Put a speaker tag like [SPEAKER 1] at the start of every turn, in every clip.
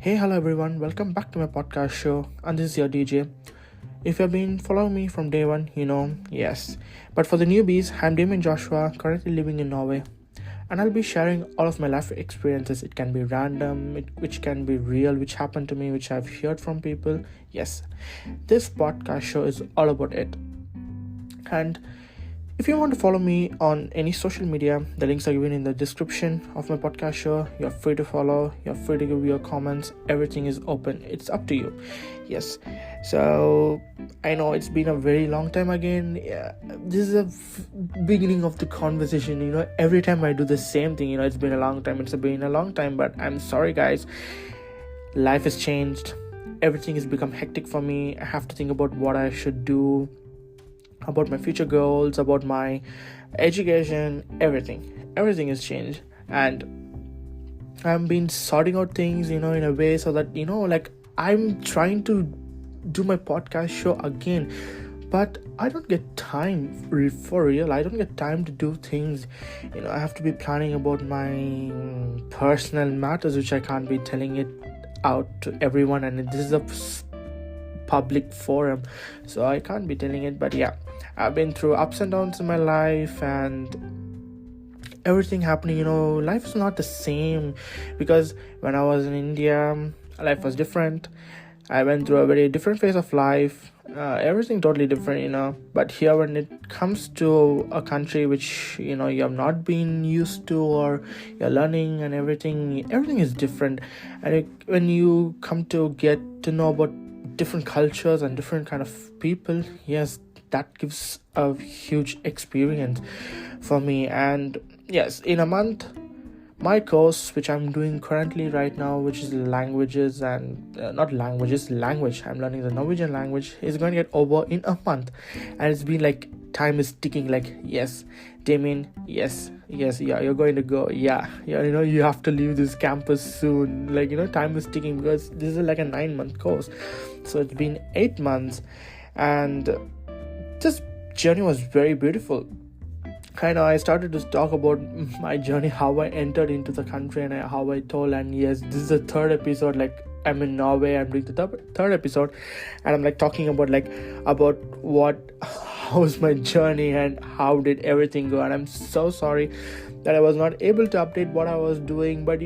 [SPEAKER 1] Hey, hello everyone, welcome back to my podcast show, and this is your DJ. If you've been following me from day one, yes. But for the newbies, I'm Damian Joshua, currently living in Norway, and I'll be sharing all of my life experiences. It can be random, which can be real, which happened to me, which I've heard from people. Yes, this podcast show is all about it. And if you want to follow me on any social media, the links are given in the description of my podcast show. You're free to follow, you're free to give your comments. Everything is open. It's up to you. Yes. So I know it's been a very long time again. Yeah, this is a beginning of the conversation. Every time I do the same thing, it's been a long time, but I'm sorry, guys. Life has changed. Everything has become hectic for me. I have to think about what I should do, about my future goals, about my education. Everything has changed, and I've been sorting out things in a way so that I'm trying to do my podcast show again, but I don't get time for real. I don't get time to do things. I have to be planning about my personal matters, which I can't be telling it out to everyone, and this is a public forum, so I can't be telling it. But yeah, I've been through ups and downs in my life, and everything happening. Life is not the same, because when I was in India, life was different. I went through a very different phase of life. Everything totally different. But here, when it comes to a country which you have not been used to, or you're learning, and everything is different. And when you come to get to know about different cultures and different kind of people, yes, that gives a huge experience for me. And yes, in a month, my course, which I'm doing currently right now, which is language, I'm learning the Norwegian language, is going to get over in a month. And it's been like time is ticking, like, yes, Damien, yes, yeah, you're going to go, yeah, you have to leave this campus soon, time is ticking, because this is like a 9-month course. So it's been 8 months, and this journey was very beautiful. I started to talk about my journey, how I entered into the country, and how I told. And yes, this is the third episode. I'm in Norway, I'm doing the third episode, and I'm talking about how's my journey and how did everything go. And I'm so sorry that I was not able to update what I was doing, but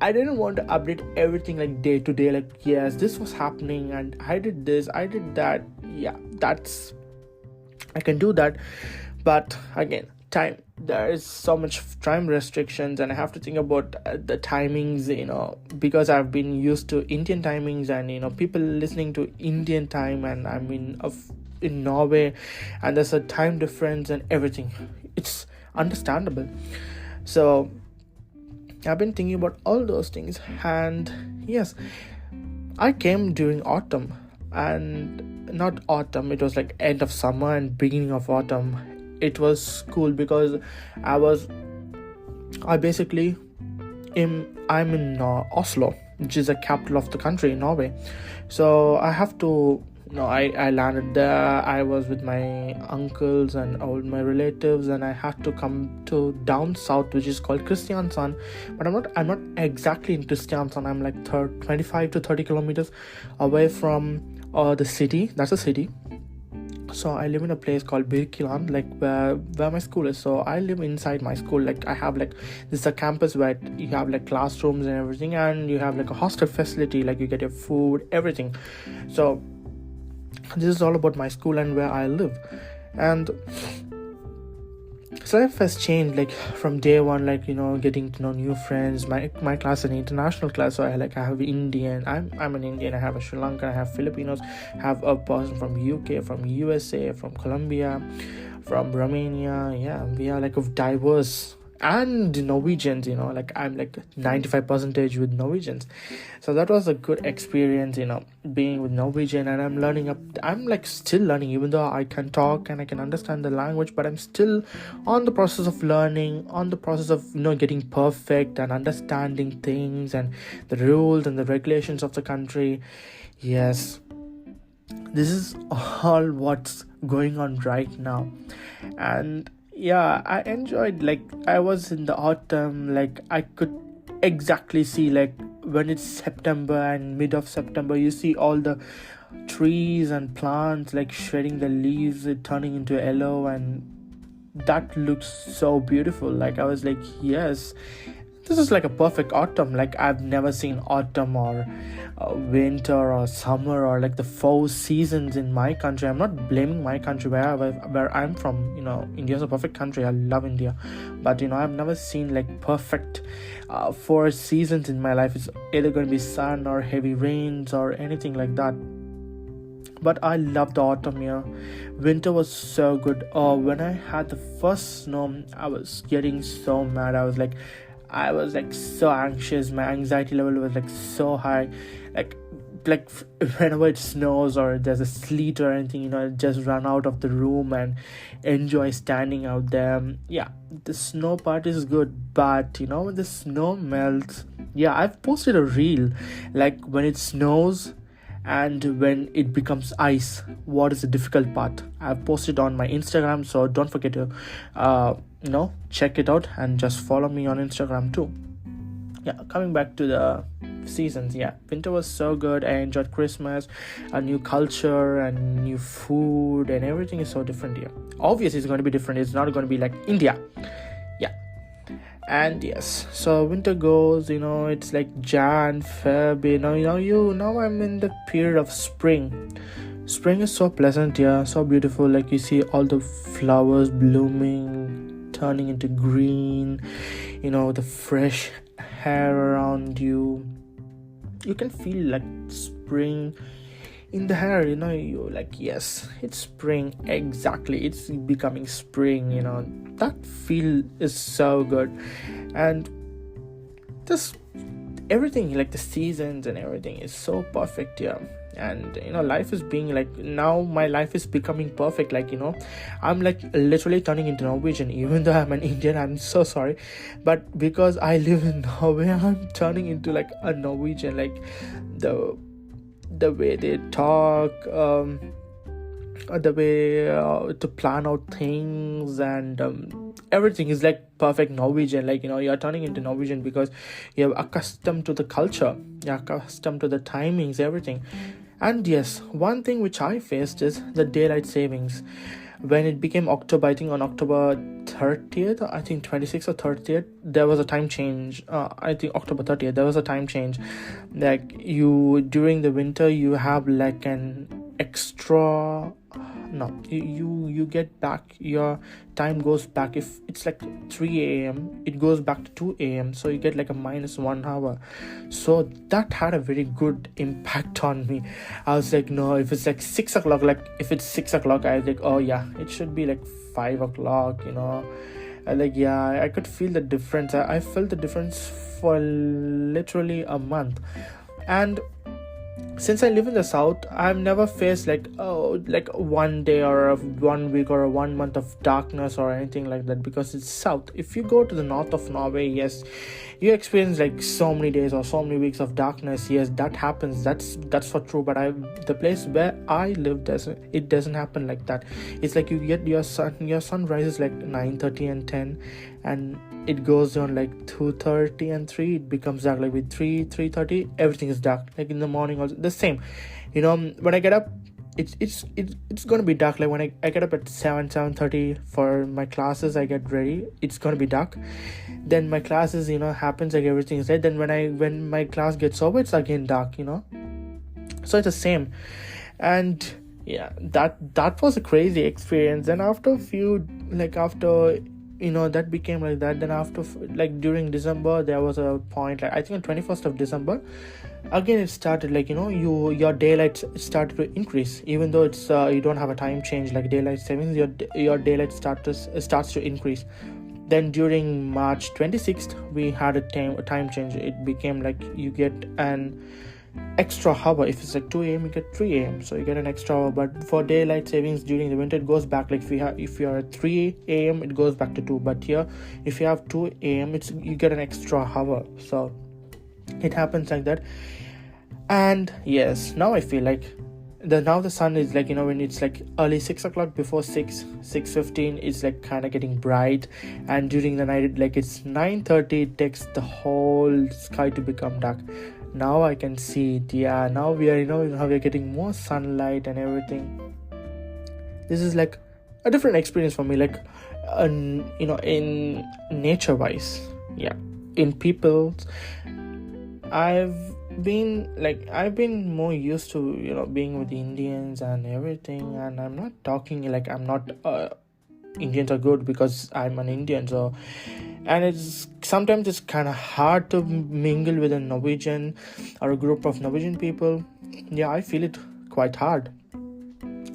[SPEAKER 1] I didn't want to update everything day to day. Yes, this was happening, and I did this, I did that. Yeah, I can do that. But again, time, there is so much time restrictions, and I have to think about the timings, because I've been used to Indian timings, and people listening to Indian time, and I'm in Norway, and there's a time difference and everything. It's understandable. So I've been thinking about all those things, and yes, I came during autumn, and not autumn, it was end of summer and beginning of autumn. It was cool because I'm in Oslo, which is the capital of the country in Norway. So I have to, I landed there. I was with my uncles and all my relatives, and I had to come to down south, which is called Kristiansand. But I'm not exactly in Kristiansand. I'm 25 to 30 kilometers away from the city. That's a city. So I live in a place called Birkeland, where my school is. So I live inside my school. I have this is a campus where you have classrooms and everything, and you have a hostel facility, you get your food, everything. So this is all about my school and where I live. And so life has changed from day one, getting to know new friends. My class is an international class, so I have Indian, I'm an Indian, I have a Sri Lankan, I have Filipinos, I have a person from UK, from USA, from Colombia, from Romania. Yeah, we are diverse. And Norwegians, I'm 95% with Norwegians. So that was a good experience, being with Norwegian. And I'm learning I'm still learning, even though I can talk and I can understand the language, but I'm still on the process of learning, on the process of getting perfect and understanding things and the rules and the regulations of the country. Yes, this is all what's going on right now. And yeah, I enjoyed, I was in the autumn, I could exactly see when it's September and mid of September, you see all the trees and plants like shedding the leaves, turning into yellow, and that looks so beautiful. Like I was like, yes, this is like a perfect autumn. Like I've never seen autumn or winter or summer or like the 4 seasons in my country. I'm not blaming my country where I'm from. India's a perfect country. I love India, but I've never seen like perfect 4 seasons in my life. It's either going to be sun or heavy rains or anything like that. But I love the autumn here. Winter was so good. When I had the first snow, I was getting so mad. I was like so anxious. My anxiety level was like so high. Like whenever it snows or there's a sleet or anything, I just run out of the room and enjoy standing out there. Yeah, the snow part is good, but when the snow melts, yeah, I've posted a reel like when it snows and when it becomes ice, what is the difficult part. I've posted on my Instagram, so don't forget to check it out and just follow me on Instagram too. Yeah, coming back to the seasons, yeah, winter was so good. I enjoyed Christmas, a new culture and new food, and everything is so different here. Obviously it's going to be different. It's not going to be like India. Yeah. And yes, so winter goes, it's like Jan, Feb, now I'm in the period of spring. Spring is so pleasant, yeah, so beautiful. Like you see all the flowers blooming, turning into green, the fresh hair around you. You can feel like spring in the hair, you're like, yes, it's spring. Exactly, it's becoming spring. That feel is so good. And just everything, like the seasons and everything is so perfect here. And life is being like, now my life is becoming perfect. Like I'm like literally turning into Norwegian. Even though I'm an Indian, I'm so sorry, but because I live in Norway, I'm turning into like a Norwegian. Like the way they talk, the way to plan out things, and everything is like perfect Norwegian. Like you're turning into Norwegian because you're accustomed to the culture, you're accustomed to the timings, everything. And yes, one thing which I faced is the daylight savings. When it became October, I think on October 30th, I think 26th or 30th, there was a time change. I think October 30th, there was a time change. Like during the winter, you have like an extra, you get back, your time goes back. If it's like 3 a.m, it goes back to 2 a.m, so you get like a -1 hour. So that had a very good impact on me. I was like, no, if it's like 6 o'clock, like if it's 6 o'clock, I was like, oh yeah, it should be like 5 o'clock. Like, yeah, I could feel the difference. I felt the difference for literally a month. And since I live in the south, I've never faced like one day or 1 week or 1 month of darkness or anything like that, because it's south. If you go to the north of Norway, yes, you experience like so many days or so many weeks of darkness. Yes, that happens. That's for true. But the place where I live doesn't happen like that. It's like you get your sun rises like 9:30 and 10, and it goes on like 2:30 and 3. It becomes dark. Like with 3:30, everything is dark. Like in the morning also the same. When I get up, it's gonna be dark. Like when I get up at 7:30 for my classes, I get ready, it's gonna be dark. Then my classes happens, like everything is right. Then when my class gets over, it's again dark. So it's the same. And yeah, that was a crazy experience. And after a few, like after that became like that. Then after like during December, there was a point, like I think on 21st of December, again it started like your daylight started to increase. Even though it's you don't have a time change like daylight savings, your daylight starts to increase. Then during March 26th, we had a time change. It became like you get an extra hour. If it's like 2 a.m, you get 3 a.m, so you get an extra hour. But for daylight savings during the winter, it goes back. Like if you're at 3 a.m, it goes back to 2. But here, if you have 2 a.m, you get an extra hour. So it happens like that. And yes, now I feel like the sun is like when it's like early 6 o'clock, before 6:15, it's like kind of getting bright. And during the night, like it's 9:30, it takes the whole sky to become dark. Now I can see it. Yeah, now we are, now we are getting more sunlight and everything. This is like a different experience for me, like in nature wise. Yeah, in people, I've been more used to being with Indians and everything, and I'm not talking like I'm not Indians are good because I'm an Indian. So, and it's sometimes it's kind of hard to mingle with a Norwegian or a group of Norwegian people. Yeah, I feel it quite hard,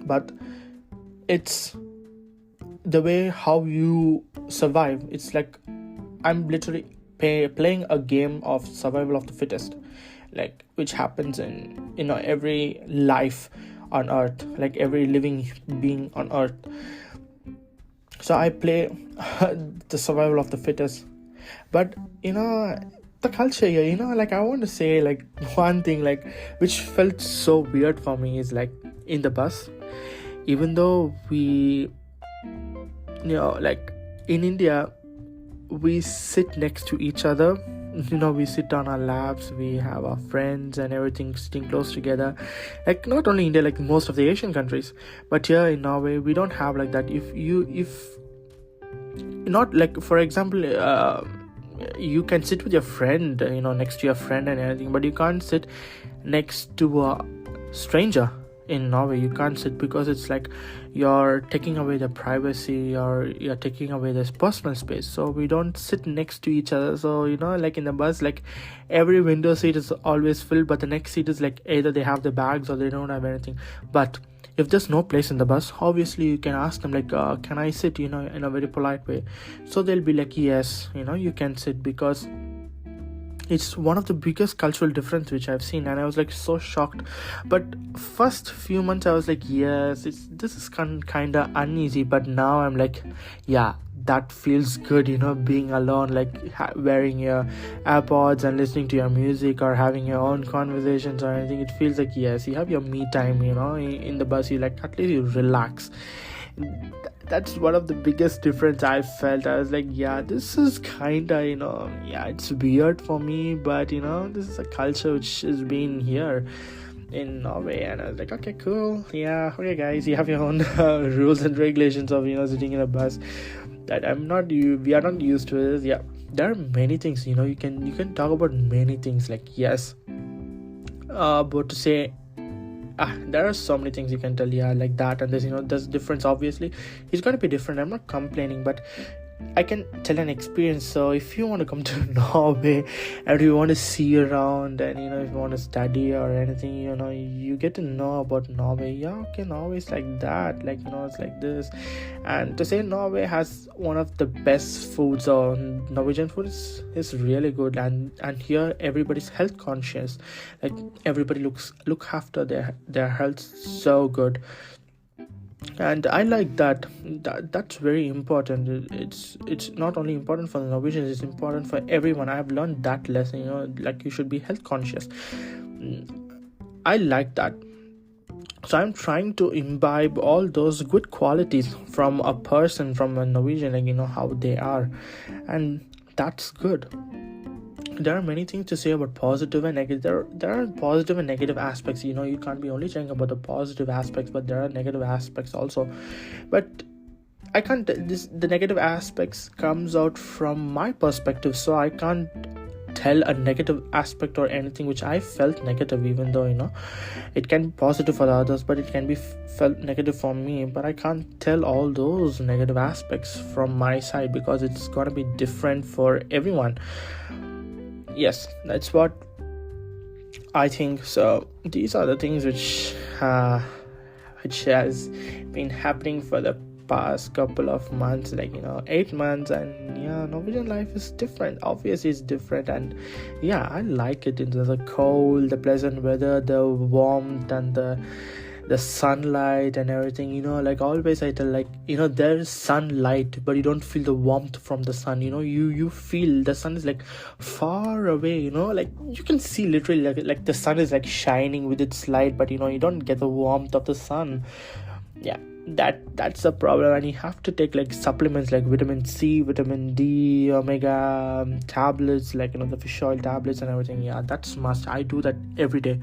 [SPEAKER 1] but it's the way how you survive. It's like I'm literally playing a game of survival of the fittest, like which happens in every life on earth, like every living being on earth. So I play the survival of the fittest. But the culture here, like I want to say like one thing like which felt so weird for me is like in the bus, even though we like in India we sit next to each other, we sit on our laps, we have our friends and everything sitting close together, like not only India, like most of the Asian countries. But here in Norway we don't have like that. If not, like for example, you can sit with your friend, next to your friend and everything, but you can't sit next to a stranger. In Norway you can't sit because it's like you're taking away the privacy, or you're taking away this personal space. So we don't sit next to each other. So like in the bus, like every window seat is always filled, but the next seat is like either they have the bags or they don't have anything. But if there's no place in the bus, obviously you can ask them like, can I sit, in a very polite way. So they'll be like, yes, you can sit, because it's one of the biggest cultural difference which I've seen. And I was like so shocked. But first few months I was like, yes, this is kind of uneasy. But now I'm like, yeah, that feels good, being alone, like wearing your AirPods and listening to your music or having your own conversations or anything. It feels like, yes, you have your me time, in the bus. You like, at least you relax. That's one of the biggest difference I felt. I was like, yeah, this is kinda, yeah, it's weird for me, but this is a culture which has been here in Norway. And I was like, okay, cool, yeah, okay guys, you have your own rules and regulations of sitting in a bus that we are not used to this. Yeah, there are many things, you can talk about many things, like yes, but to say there are so many things you can tell, yeah, like that. And there's difference. Obviously it's going to be different. I'm not complaining, but I can tell an experience. So if you want to come to Norway and you want to see around, and if you want to study or anything, you get to know about Norway. Yeah, okay, Norway is like that, like it's like this. And to say Norway has one of the best foods, or Norwegian food is really good. And here everybody's health conscious, like everybody look after their health so good. And I like that's very important. It's not only important for the Norwegians, it's important for everyone. I have learned that lesson, like you should be health conscious. I like that. So I'm trying to imbibe all those good qualities from a person, from a Norwegian, like how they are. And that's good. There are many things to say about positive and negative. There are positive and negative aspects. You can't be only saying about the positive aspects, but there are negative aspects also. But I can't. The negative aspects comes out from my perspective, so I can't tell a negative aspect or anything which I felt negative, even though it can be positive for the others, but it can be felt negative for me. But I can't tell all those negative aspects from my side, because it's gonna be different for everyone. Yes, that's what I think. So these are the things which has been happening for the past couple of months, like 8 months. And yeah, Norwegian life is different. Obviously it's different, and yeah, I like it. Into the cold, the pleasant weather, the warmth, and the sunlight and everything. Like always I tell, like there's sunlight, but you don't feel the warmth from the sun. You feel the sun is like far away, like you can see literally like the sun is like shining with its light, but you don't get the warmth of the sun. Yeah, that's the problem. And you have to take like supplements like vitamin C, vitamin D, omega tablets, like the fish oil tablets and everything. Yeah, that's must. I do that every day,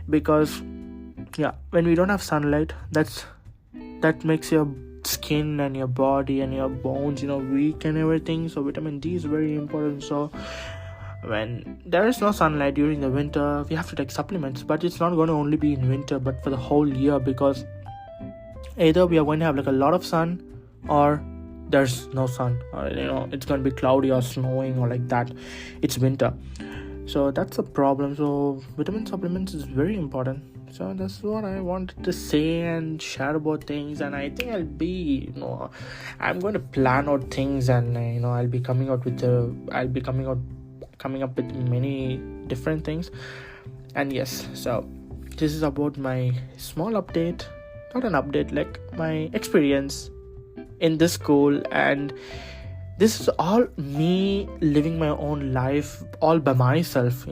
[SPEAKER 1] because when we don't have sunlight, that makes your skin and your body and your bones weak and everything. So vitamin D is very important. So when there is no sunlight during the winter, we have to take supplements. But it's not going to only be in winter, but for the whole year, because either we are going to have like a lot of sun, or there's no sun, or it's going to be cloudy or snowing or like that. It's winter, so that's a problem. So vitamin supplements is very important. So that's what I wanted to say and share about things. And I think I'll be I'm going to plan out things, and I'll be coming up with many different things. And yes, so this is about my small update, not an update, like my experience in this school. And this is all me living my own life all by myself.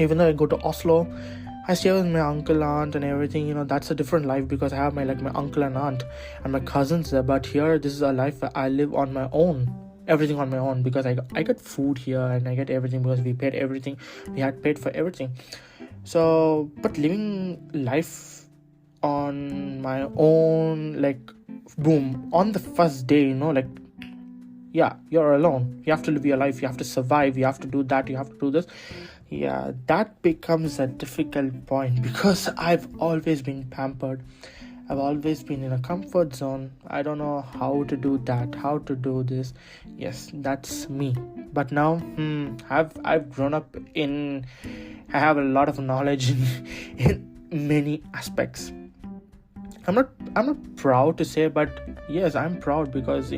[SPEAKER 1] Even though I go to Oslo, I stay with my uncle, aunt and everything. That's a different life, because I have my uncle and aunt and my cousins there. But here, this is a life where I live on my own, everything on my own, because I get food here and I get everything, because we paid everything. We had paid for everything. So, but living life on my own, like boom, on the first day, you're alone. You have to live your life. You have to survive. You have to do that. You have to do this. Yeah, that becomes a difficult point, because I've always been pampered. I've always been in a comfort zone. I don't know how to do that, how to do this. Yes, that's me. But now, I've grown up I have a lot of knowledge in many aspects. I'm not proud to say, but yes, I'm proud, because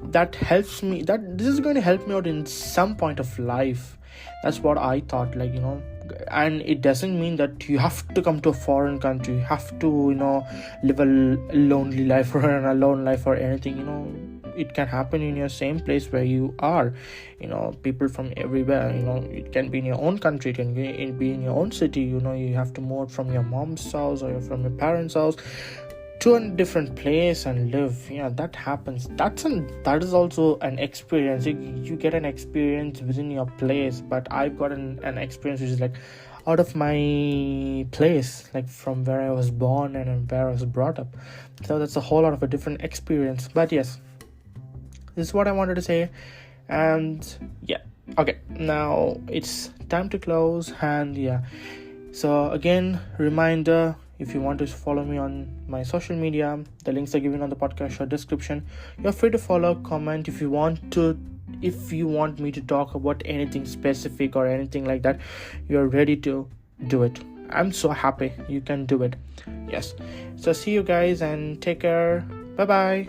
[SPEAKER 1] that helps me. That this is going to help me out in some point of life. That's what I thought, and it doesn't mean that you have to come to a foreign country. You have to live a lonely life or an alone life or anything. It can happen in your same place where you are. People from everywhere. It can be in your own country. It can be in your own city. You have to move from your mom's house or from your parents' house to a different place and live. That happens. That is also an experience. You get an experience within your place, but I've got an experience which is like out of my place, like from where I was born and where I was brought up. So that's a whole lot of a different experience. But yes, this is what I wanted to say. And okay, now it's time to close. And so again, reminder, if you want to follow me on my social media, the links are given on the podcast show description. You're free to follow, comment if you want me to talk about anything specific or anything like that. You're ready to do it. I'm so happy you can do it. Yes. So see you guys and take care. Bye bye.